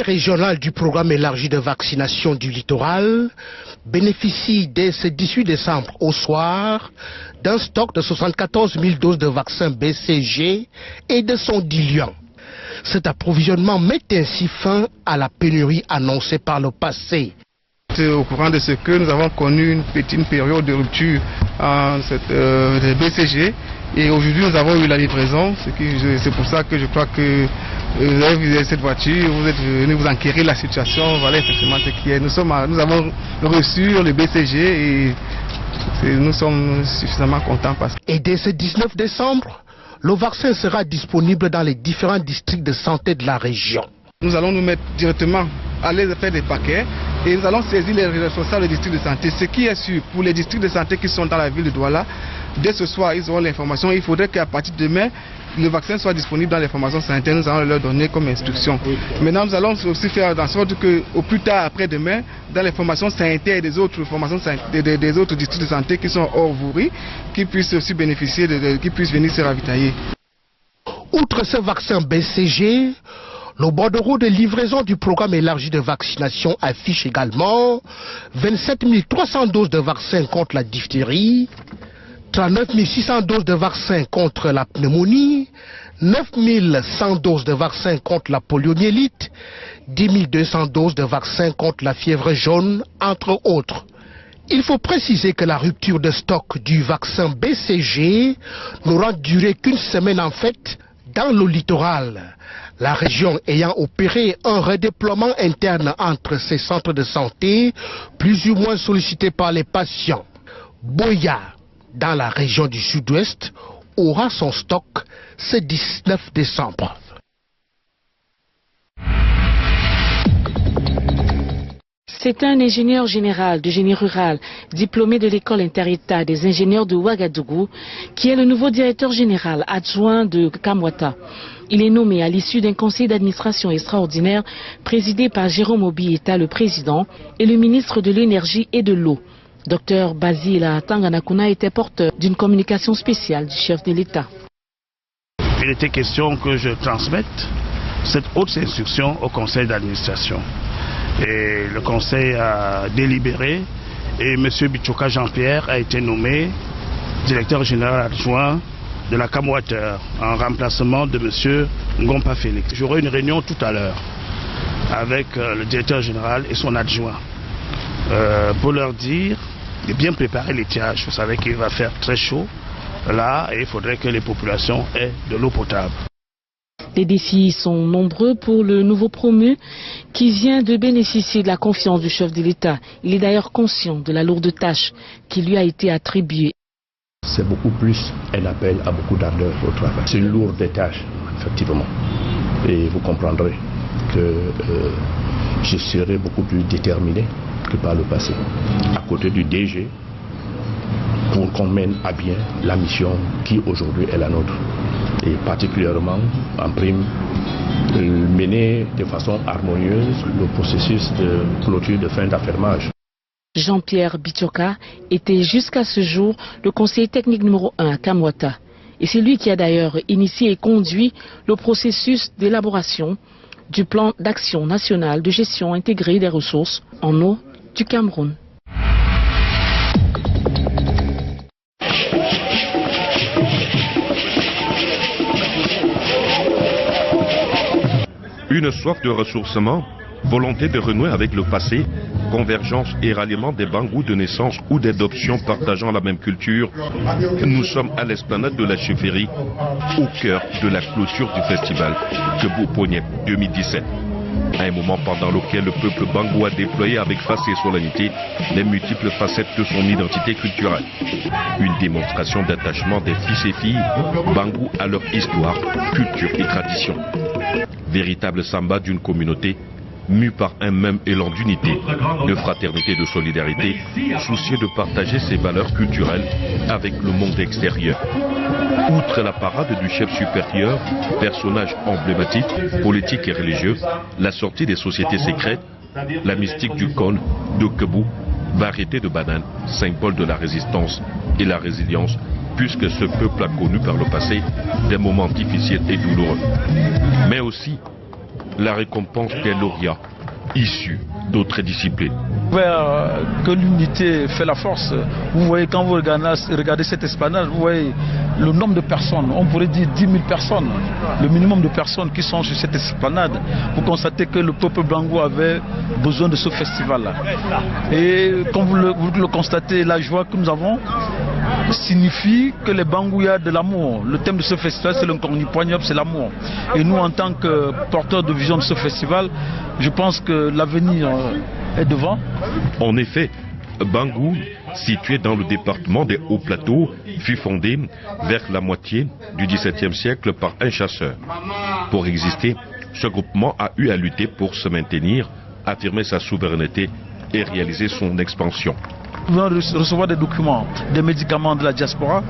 comité régional du programme élargi de vaccination du littoral bénéficie dès ce 18 décembre au soir d'un stock de 74 000 doses de vaccin BCG et de son diluant. Cet approvisionnement met ainsi fin à la pénurie annoncée par le passé. Au courant de ce que nous avons connu une petite période de rupture en cette BCG et aujourd'hui nous avons eu la livraison, c'est pour ça que je crois que vous avez vu cette voiture, vous êtes venu vous enquérir la situation, voilà effectivement ce qui est. Nous avons reçu le BCG et nous sommes suffisamment contents. Et dès ce 19 décembre, le vaccin sera disponible dans les différents districts de santé de la région. Nous allons nous mettre directement à les faire des paquets et nous allons saisir les responsables des districts de santé. Ce qui est sûr, pour les districts de santé qui sont dans la ville de Douala, dès ce soir, ils auront l'information. Il faudrait qu'à partir de demain, le vaccin soit disponible dans les formations sanitaires. Nous allons leur donner comme instruction. Maintenant, nous allons aussi faire en sorte qu'au plus tard, après-demain, dans les formations sanitaires des autres formations des autres districts de santé qui sont hors Vouri, qu'ils puissent aussi bénéficier, qu'ils puissent venir se ravitailler. Outre ce vaccin BCG, le bordereau de livraison du programme élargi de vaccination affiche également 27 300 doses de vaccin contre la diphtérie, 39 600 doses de vaccin contre la pneumonie, 9 100 doses de vaccin contre la poliomyélite, 10 200 doses de vaccin contre la fièvre jaune, entre autres. Il faut préciser que la rupture de stock du vaccin BCG n'aura duré qu'une semaine en fait dans le littoral. La région ayant opéré un redéploiement interne entre ses centres de santé, plus ou moins sollicités par les patients. Boya, dans la région du sud-ouest, aura son stock ce 19 décembre. C'est un ingénieur général de génie rural, diplômé de l'école inter-État des ingénieurs de Ouagadougou, qui est le nouveau directeur général adjoint de Kamwata. Il est nommé à l'issue d'un conseil d'administration extraordinaire présidé par Jérôme Obieta, le président, et le ministre de l'énergie et de l'eau. Dr Basile Tanganakuna était porteur d'une communication spéciale du chef de l'État. Il était question que je transmette cette haute instruction au conseil d'administration. Et le conseil a délibéré et M. Bichoka Jean-Pierre a été nommé directeur général adjoint de la Kamwata en remplacement de M. Ngompa Félix. J'aurai une réunion tout à l'heure avec le directeur général et son adjoint pour leur dire de bien préparer l'étiage. Vous savez qu'il va faire très chaud là et il faudrait que les populations aient de l'eau potable. Les défis sont nombreux pour le nouveau promu qui vient de bénéficier de la confiance du chef de l'État. Il est d'ailleurs conscient de la lourde tâche qui lui a été attribuée. C'est beaucoup plus un appel à beaucoup d'ardeur au travail. C'est une lourde tâche, effectivement. Et vous comprendrez que je serai beaucoup plus déterminé que par le passé. À côté du DG, pour qu'on mène à bien la mission qui aujourd'hui est la nôtre. Et particulièrement en prime, mener de façon harmonieuse le processus de clôture de fin d'affermage. Jean-Pierre Bichoka était jusqu'à ce jour le conseiller technique numéro 1 à Kamwata. Et c'est lui qui a d'ailleurs initié et conduit le processus d'élaboration du plan d'action national de gestion intégrée des ressources en eau du Cameroun. Une soif de ressourcement, volonté de renouer avec le passé, convergence et ralliement des bangous de naissance ou d'adoption partageant la même culture. Nous sommes à l'esplanade de la chefferie, au cœur de la clôture du festival Kebou Ponyep 2017. À un moment pendant lequel le peuple bangou a déployé avec face et solennité les multiples facettes de son identité culturelle. Une démonstration d'attachement des fils et filles bangou à leur histoire, culture et tradition. Véritable samba d'une communauté mue par un même élan d'unité, de fraternité, de solidarité, soucieux de partager ses valeurs culturelles avec le monde extérieur. Outre la parade du chef supérieur, personnage emblématique, politique et religieux, la sortie des sociétés secrètes, la mystique du cône, de Kebou, variété de bananes, symbole de la résistance et la résilience, puisque ce peuple a connu par le passé des moments difficiles et douloureux. Mais aussi la récompense des lauréats issus d'autres disciplines. Que l'unité fait la force. Vous voyez, quand vous regardez cette esplanade, vous voyez le nombre de personnes, on pourrait dire 10 000 personnes, le minimum de personnes qui sont sur cette esplanade. Vous constatez que le peuple Bangou avait besoin de ce festival-là. Et comme vous le constatez, la joie que nous avons signifie que les Bangouillards de l'amour. Le thème de ce festival, c'est le Nkongnipoignop, c'est l'amour. Et nous, en tant que porteurs de vision de ce festival, je pense que l'avenir est devant. En effet, Bangou, situé dans le département des Hauts-Plateaux, fut fondé vers la moitié du XVIIe siècle par un chasseur. Pour exister, ce groupement a eu à lutter pour se maintenir, affirmer sa souveraineté et réaliser son expansion. Nous venons recevoir des documents, des médicaments de la diaspora.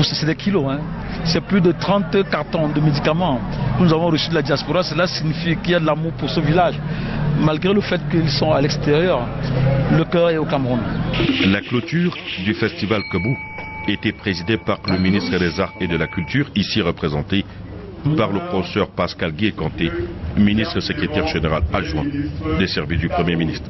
C'est des kilos, hein. C'est plus de 30 cartons de médicaments que nous avons reçus de la diaspora. Cela signifie qu'il y a de l'amour pour ce village. Malgré le fait qu'ils sont à l'extérieur, le cœur est au Cameroun. La clôture du festival Kebou était présidée par le ministre des Arts et de la Culture, ici représenté par le professeur Pascal Guy-Kanté, ministre secrétaire général adjoint des services du Premier ministre.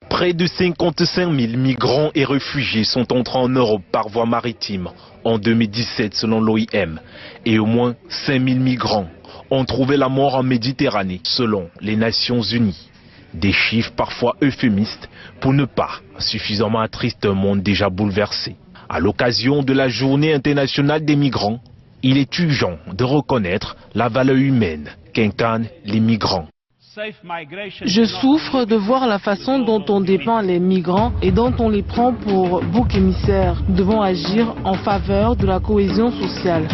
Près de 55 000 migrants et réfugiés sont entrés en Europe par voie maritime en 2017 selon l'OIM et au moins 5 000 migrants ont trouvé la mort en Méditerranée selon les Nations Unies. Des chiffres parfois euphémistes pour ne pas suffisamment attrister un monde déjà bouleversé. À l'occasion de la Journée internationale des migrants, il est urgent de reconnaître la valeur humaine qu'incarnent les migrants. Je souffre de voir la façon dont on dépeint les migrants et dont on les prend pour boucs émissaires. Nous devons agir en faveur de la cohésion sociale.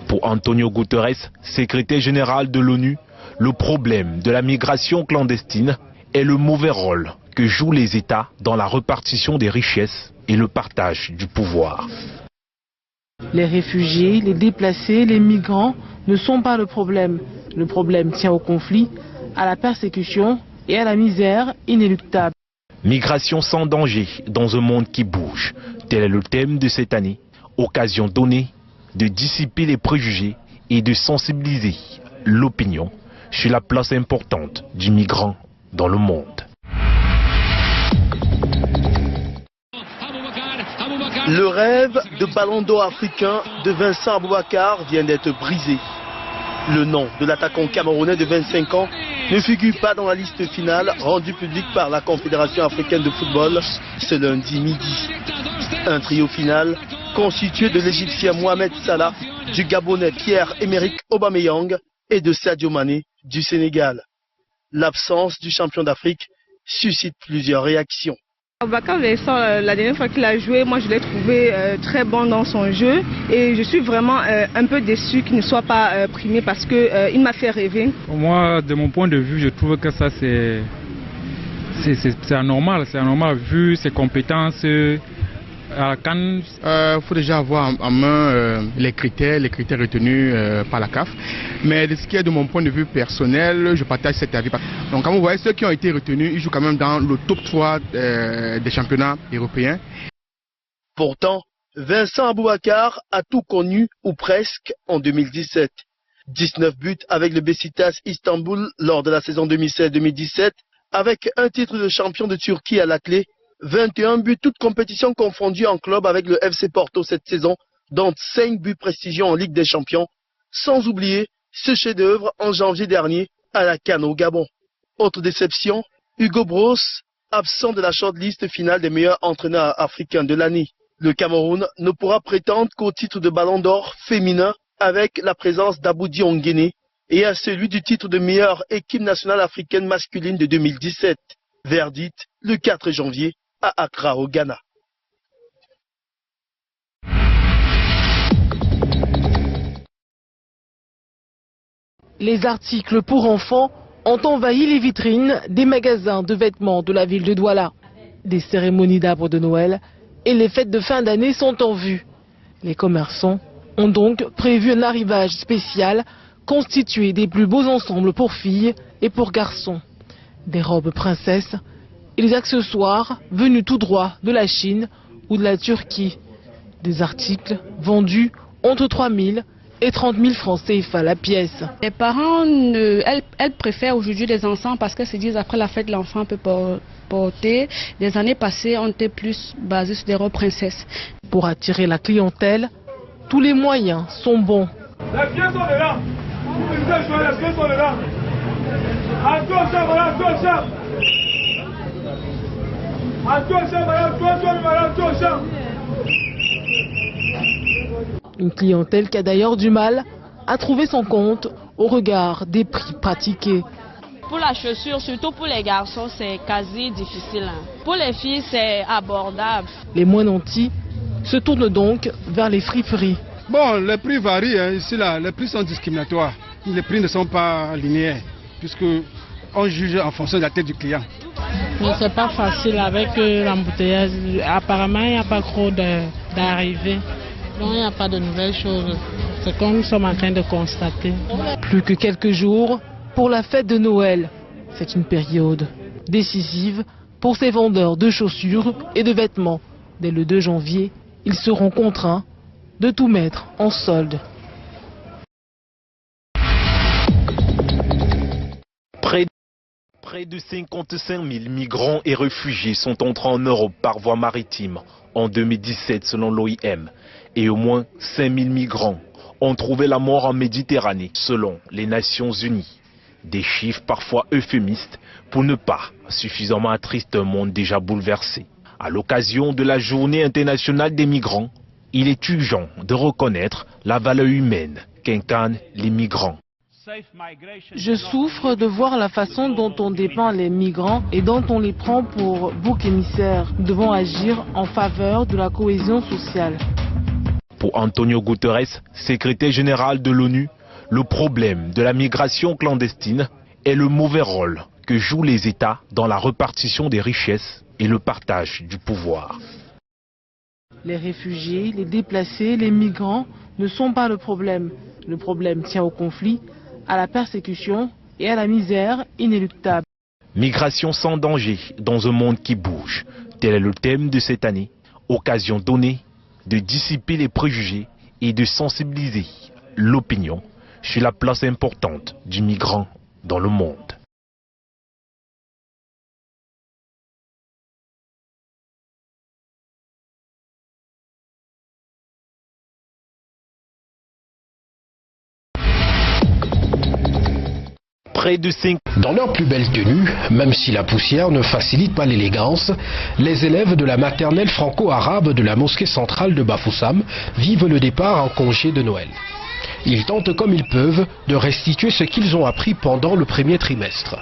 Pour Antonio Guterres, secrétaire général de l'ONU, le problème de la migration clandestine est le mauvais rôle que jouent les États dans la répartition des richesses et le partage du pouvoir. Les réfugiés, les déplacés, les migrants ne sont pas le problème. Le problème tient au conflit, à la persécution et à la misère inéluctable. Migration sans danger dans un monde qui bouge. Tel est le thème de cette année. Occasion donnée de dissiper les préjugés et de sensibiliser l'opinion sur la place importante du migrant dans le monde. Le rêve de ballon d'or africain de Vincent Aboubakar vient d'être brisé. Le nom de l'attaquant camerounais de 25 ans ne figure pas dans la liste finale rendue publique par la Confédération africaine de football ce lundi midi. Un trio final constitué de l'Égyptien Mohamed Salah, du Gabonais Pierre-Emerick Aubameyang et de Sadio Mané du Sénégal. L'absence du champion d'Afrique suscite plusieurs réactions. Aboubakar Vincent, la dernière fois qu'il a joué, moi je l'ai trouvé très bon dans son jeu et je suis vraiment un peu déçu qu'il ne soit pas primé parce qu'il m'a fait rêver. Moi, de mon point de vue, je trouve que ça c'est anormal, vu ses compétences. À Cannes, faut déjà avoir en main les critères retenus par la CAF. Mais de ce qui est de mon point de vue personnel, je partage cet avis. Donc comme vous voyez, ceux qui ont été retenus, ils jouent quand même dans le top 3 des championnats européens. Pourtant, Vincent Aboubakar a tout connu, ou presque, en 2017. 19 buts avec le Beşiktaş Istanbul lors de la saison 2016-2017, avec un titre de champion de Turquie à la clé. 21 buts, toutes compétitions confondues en club avec le FC Porto cette saison, dont 5 buts prestigieux en Ligue des Champions, sans oublier ce chef-d'œuvre en janvier dernier à la CAN au Gabon. Autre déception, Hugo Bros, absent de la shortlist finale des meilleurs entraîneurs africains de l'année. Le Cameroun ne pourra prétendre qu'au titre de Ballon d'Or féminin avec la présence d'Aboudi Onguéné et à celui du titre de meilleure équipe nationale africaine masculine de 2017. Verdict le 4 janvier à Accra au Ghana. Les articles pour enfants ont envahi les vitrines des magasins de vêtements de la ville de Douala. Des cérémonies d'arbres de Noël et les fêtes de fin d'année sont en vue. Les commerçants ont donc prévu un arrivage spécial constitué des plus beaux ensembles pour filles et pour garçons. Des robes princesses et les accessoires venus tout droit de la Chine ou de la Turquie. Des articles vendus entre 3 000 et 30 000 francs CFA la pièce. Les parents, elles préfèrent aujourd'hui les enfants parce qu'elles se disent après la fête l'enfant peut porter. Les années passées, on était plus basé sur des robes princesses. Pour attirer la clientèle, tous les moyens sont bons. Les pieds sont là. Les pieds sont là. Une clientèle qui a d'ailleurs du mal à trouver son compte au regard des prix pratiqués. Pour la chaussure, surtout pour les garçons, c'est quasi difficile. Pour les filles, c'est abordable. Les moins nantis se tournent donc vers les friperies. Bon, les prix varient ici là, les prix sont discriminatoires. Les prix ne sont pas linéaires puisque on juge en fonction de la tête du client. C'est pas facile avec l'embouteillage. Apparemment, il n'y a pas trop d'arrivées. Donc, il n'y a pas de nouvelles choses. C'est comme nous sommes en train de constater. Plus que quelques jours pour la fête de Noël. C'est une période décisive pour ces vendeurs de chaussures et de vêtements. Dès le 2 janvier, ils seront contraints de tout mettre en solde. Près de 55 000 migrants et réfugiés sont entrés en Europe par voie maritime en 2017 selon l'OIM. Et au moins 5 000 migrants ont trouvé la mort en Méditerranée selon les Nations Unies. Des chiffres parfois euphémistes pour ne pas suffisamment attrister un monde déjà bouleversé. À l'occasion de la Journée internationale des migrants, il est urgent de reconnaître la valeur humaine qu'incarnent les migrants. Je souffre de voir la façon dont on dépeint les migrants et dont on les prend pour boucs émissaires. Nous devons agir en faveur de la cohésion sociale. Pour Antonio Guterres, secrétaire général de l'ONU, le problème de la migration clandestine est le mauvais rôle que jouent les États dans la répartition des richesses et le partage du pouvoir. Les réfugiés, les déplacés, les migrants ne sont pas le problème. Le problème tient au conflit, à la persécution et à la misère inéluctable. Migration sans danger dans un monde qui bouge. Tel est le thème de cette année. Occasion donnée de dissiper les préjugés et de sensibiliser l'opinion sur la place importante du migrant dans le monde. Dans leur plus belle tenue, même si la poussière ne facilite pas l'élégance, les élèves de la maternelle franco-arabe de la mosquée centrale de Bafoussam vivent le départ en congé de Noël. Ils tentent comme ils peuvent de restituer ce qu'ils ont appris pendant le premier trimestre.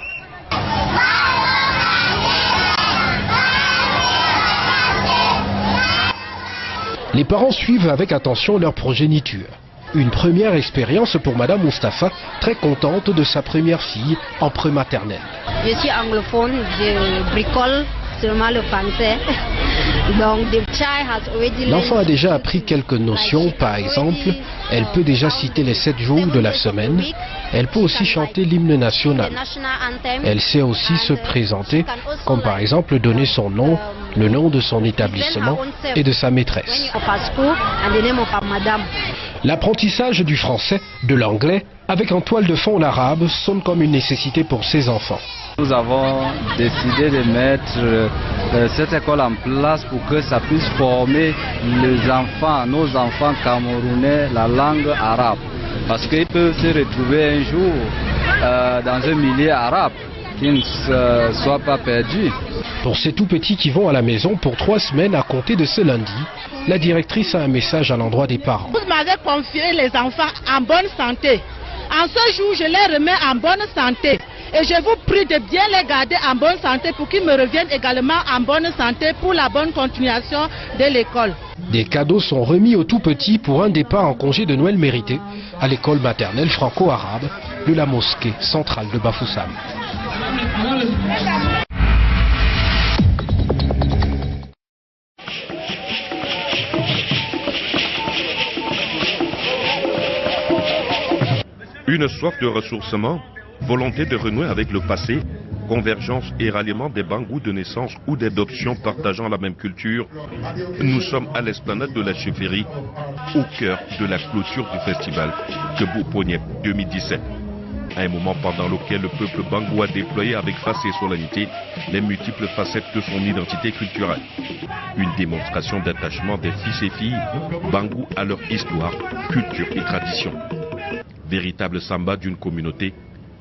Les parents suivent avec attention leur progéniture. Une première expérience pour Madame Moustapha, très contente de sa première fille en prématernelle. Je suis anglophone, je bricole seulement le français. L'enfant a déjà appris quelques notions, par exemple, elle peut déjà citer les 7 jours de la semaine, elle peut aussi chanter l'hymne national. Elle sait aussi se présenter, comme par exemple donner son nom, le nom de son établissement et de sa maîtresse. L'apprentissage du français, de l'anglais, avec en toile de fond l'arabe, sonne comme une nécessité pour ces enfants. Nous avons décidé de mettre cette école en place pour que ça puisse former les enfants, nos enfants camerounais, la langue arabe. Parce qu'ils peuvent se retrouver un jour dans un milieu arabe, qui ne soit pas perdu. Pour ces tout petits qui vont à la maison pour 3 semaines à compter de ce lundi, la directrice a un message à l'endroit des parents. Vous m'avez confié les enfants en bonne santé. En ce jour, je les remets en bonne santé. Et je vous prie de bien les garder en bonne santé pour qu'ils me reviennent également en bonne santé pour la bonne continuation de l'école. Des cadeaux sont remis aux tout petits pour un départ en congé de Noël mérité à l'école maternelle franco-arabe de la mosquée centrale de Bafoussam. Une soif de ressourcement, volonté de renouer avec le passé, convergence et ralliement des Bangous de naissance ou d'adoption partageant la même culture, nous sommes à l'esplanade de la chefferie, au cœur de la clôture du festival de Boponiep 2017. À un moment pendant lequel le peuple Bangou a déployé avec face et solennité les multiples facettes de son identité culturelle. Une démonstration d'attachement des fils et filles Bangou à leur histoire, culture et tradition. Véritable samba d'une communauté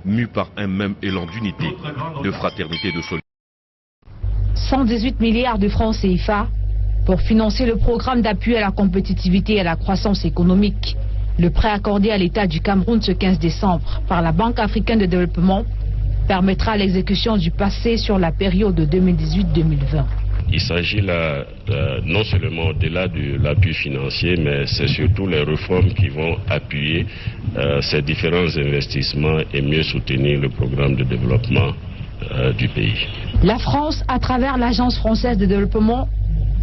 mue par un même élan d'unité, de fraternité, de solidarité. 118 milliards de francs CFA pour financer le programme d'appui à la compétitivité et à la croissance économique. Le prêt accordé à l'État du Cameroun ce 15 décembre par la Banque africaine de développement permettra l'exécution du passé sur la période 2018-2020. Il s'agit là non seulement au-delà de l'appui financier, mais c'est surtout les réformes qui vont appuyer ces différents investissements et mieux soutenir le programme de développement du pays. La France, à travers l'Agence française de développement,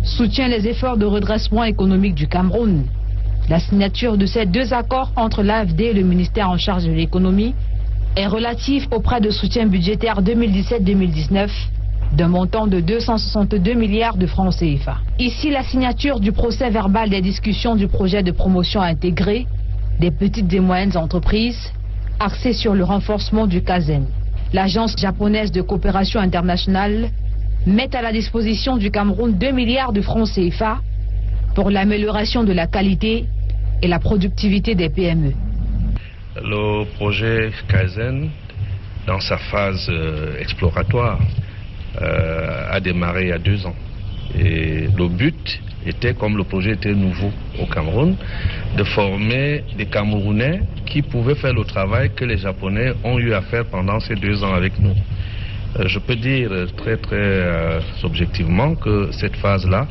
soutient les efforts de redressement économique du Cameroun. La signature de ces deux accords entre l'AFD et le ministère en charge de l'économie est relative au prêt de soutien budgétaire 2017-2019 d'un montant de 262 milliards de francs CFA. Ici, la signature du procès verbal des discussions du projet de promotion intégrée des petites et moyennes entreprises axé sur le renforcement du Kaizen. L'agence japonaise de coopération internationale met à la disposition du Cameroun 2 milliards de francs CFA pour l'amélioration de la qualité et la productivité des PME. Le projet Kaizen, dans sa phase exploratoire, a démarré il y a 2 ans. Et le but était, comme le projet était nouveau au Cameroun, de former des Camerounais qui pouvaient faire le travail que les Japonais ont eu à faire pendant ces 2 ans avec nous. Je peux dire très objectivement que cette phase-là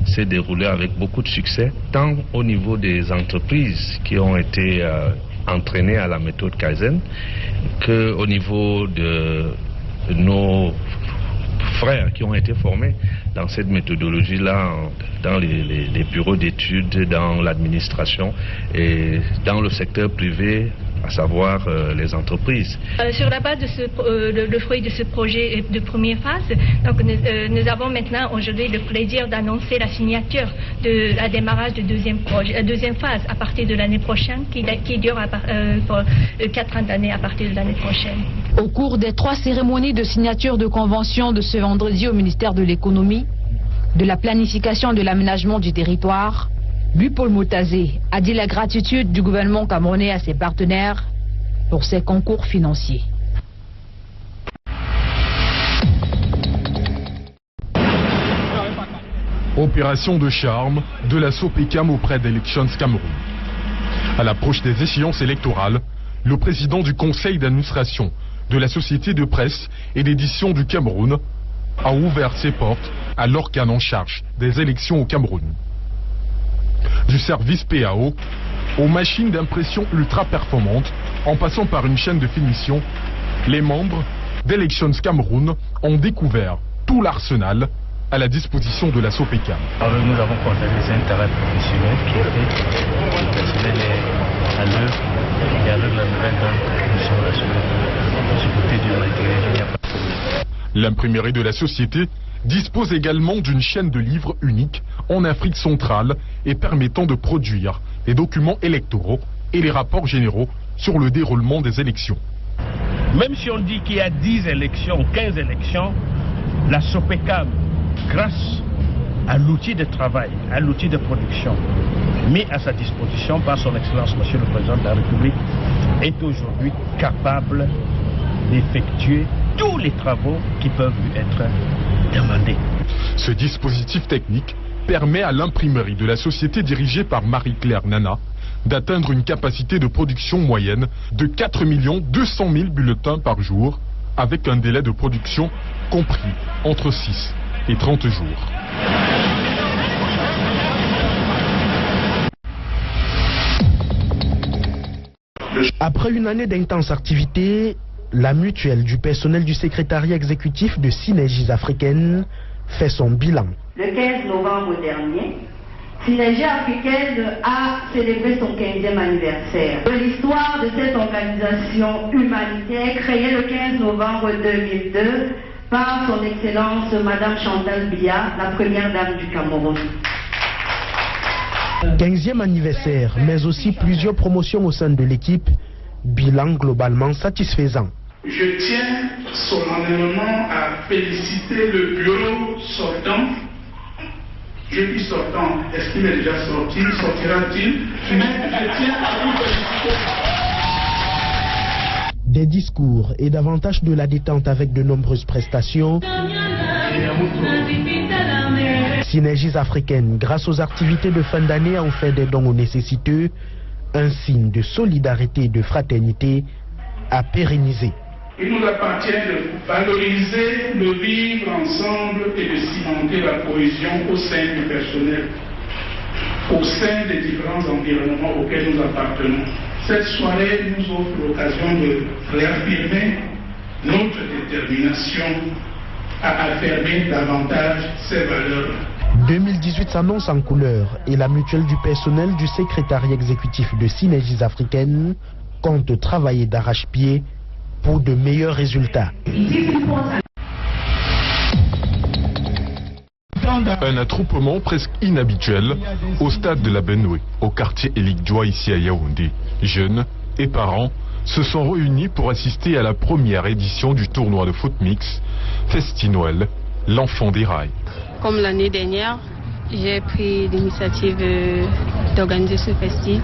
s'est déroulée avec beaucoup de succès, tant au niveau des entreprises qui ont été entraînées à la méthode Kaizen, qu'au niveau de nos frères qui ont été formés dans cette méthodologie-là, dans les bureaux d'études, dans l'administration et dans le secteur privé, à savoir les entreprises. Sur la base de le fruit de ce projet de première phase, donc nous avons maintenant aujourd'hui le plaisir d'annoncer la signature de la démarrage de deuxième phase à partir de l'année prochaine, qui dure pour 4 ans d'année à partir de l'année prochaine. Au cours des 3 cérémonies de signature de convention de ce vendredi au ministère de l'économie, de la planification et de l'aménagement du territoire, Paul Moutazé a dit la gratitude du gouvernement camerounais à ses partenaires pour ses concours financiers. Opération de charme de la SOPECAM auprès d'Elections Cameroun. À l'approche des échéances électorales, le président du conseil d'administration de la société de presse et d'édition du Cameroun a ouvert ses portes à l'organe en charge des élections au Cameroun. Du service PAO aux machines d'impression ultra performantes, en passant par une chaîne de finition, les membres d'Elections Cameroun ont découvert tout l'arsenal à la disposition de la SOPECAM. Alors nous avons contacté les intérêts professionnels qui étaient le personnel est à l'heure et avec la nouvelle dame nous sommes rassurés du côté du matériel, il n'y a pas de problème. L'imprimerie de la société dispose également d'une chaîne de livres unique en Afrique centrale et permettant de produire les documents électoraux et les rapports généraux sur le déroulement des élections. Même si on dit qu'il y a 10 élections, 15 élections, la SOPECAM, grâce à l'outil de travail, à l'outil de production mis à sa disposition par son Excellence Monsieur le Président de la République, est aujourd'hui capable d'effectuer tous les travaux qui peuvent lui être demandés. Ce dispositif technique permet à l'imprimerie de la société dirigée par Marie-Claire Nana d'atteindre une capacité de production moyenne de 4 200 000 bulletins par jour, avec un délai de production compris entre 6 et 30 jours. Après une année d'intense activité, la mutuelle du personnel du secrétariat exécutif de Synergies africaines fait son bilan. Le 15 novembre dernier, Synergie africaine a célébré son 15e anniversaire. L'histoire de cette organisation humanitaire créée le 15 novembre 2002 par son Excellence Madame Chantal Biya, la première dame du Cameroun. 15e anniversaire, mais aussi plusieurs promotions au sein de l'équipe, bilan globalement satisfaisant. Je tiens solennellement à féliciter le bureau sortant. Je dis sortant, est-ce qu'il est déjà sorti? Sortira-t-il? Mais je tiens à vous féliciter. Des discours et davantage de la détente avec de nombreuses prestations. Synergies africaines, grâce aux activités de fin d'année, a offert des dons aux nécessiteux, un signe de solidarité et de fraternité à pérenniser. Il nous appartient de valoriser le vivre ensemble et de cimenter la cohésion au sein du personnel, au sein des différents environnements auxquels nous appartenons. Cette soirée nous offre l'occasion de réaffirmer notre détermination à affirmer davantage ces valeurs. 2018 s'annonce en couleur et la mutuelle du personnel du secrétariat exécutif de Synergies africaines compte travailler d'arrache-pied pour de meilleurs résultats. Un attroupement presque inhabituel au stade de la Benoué, au quartier Elik-Djoua ici à Yaoundé. Jeunes et parents se sont réunis pour assister à la première édition du tournoi de foot mix Festi-Noël, l'enfant des rails. Comme l'année dernière, j'ai pris l'initiative d'organiser ce festi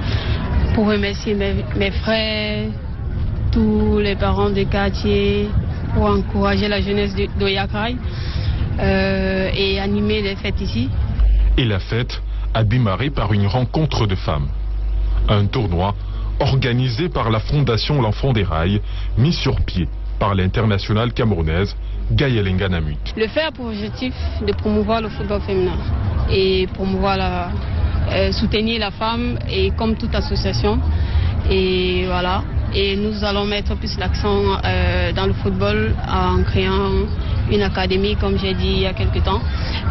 pour remercier mes frères, tous les parents du quartier, pour encourager la jeunesse d'Oyakrai et animer les fêtes ici. Et la fête a démarré par une rencontre de femmes. Un tournoi organisé par la Fondation L'Enfant des Rails, mis sur pied par l'internationale camerounaise Gaëlle Nganamut. Le fait a pour objectif de promouvoir le football féminin et promouvoir soutenir la femme et comme toute association. Et voilà. Et nous allons mettre plus l'accent dans le football en créant une académie, comme j'ai dit il y a quelques temps.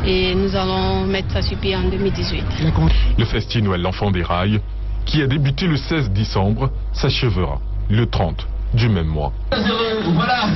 Et nous allons mettre ça sur pied en 2018. Le Festi-Noël l'Enfant des Rails, qui a débuté le 16 décembre, s'achèvera le 30 du même mois. Voilà.